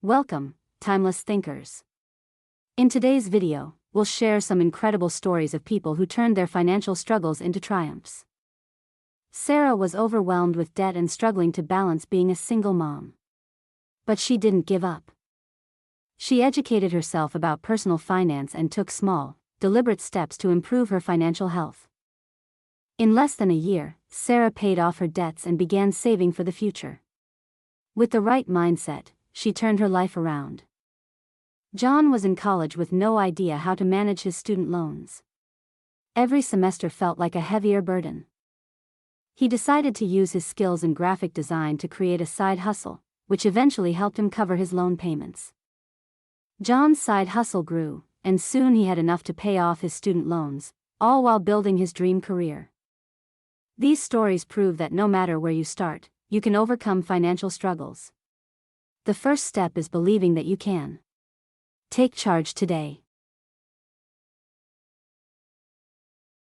Welcome, timeless thinkers. In today's video, we'll share some incredible stories of people who turned their financial struggles into triumphs. Sarah was overwhelmed with debt and struggling to balance being a single mom. But she didn't give up. She educated herself about personal finance and took small, deliberate steps to improve her financial health. In less than a year, Sarah paid off her debts and began saving for the future. With the right mindset, she turned her life around. John was in college with no idea how to manage his student loans. Every semester felt like a heavier burden. He decided to use his skills in graphic design to create a side hustle, which eventually helped him cover his loan payments. John's side hustle grew, and soon he had enough to pay off his student loans, all while building his dream career. These stories prove that no matter where you start, you can overcome financial struggles. The first step is believing that you can. Take charge today.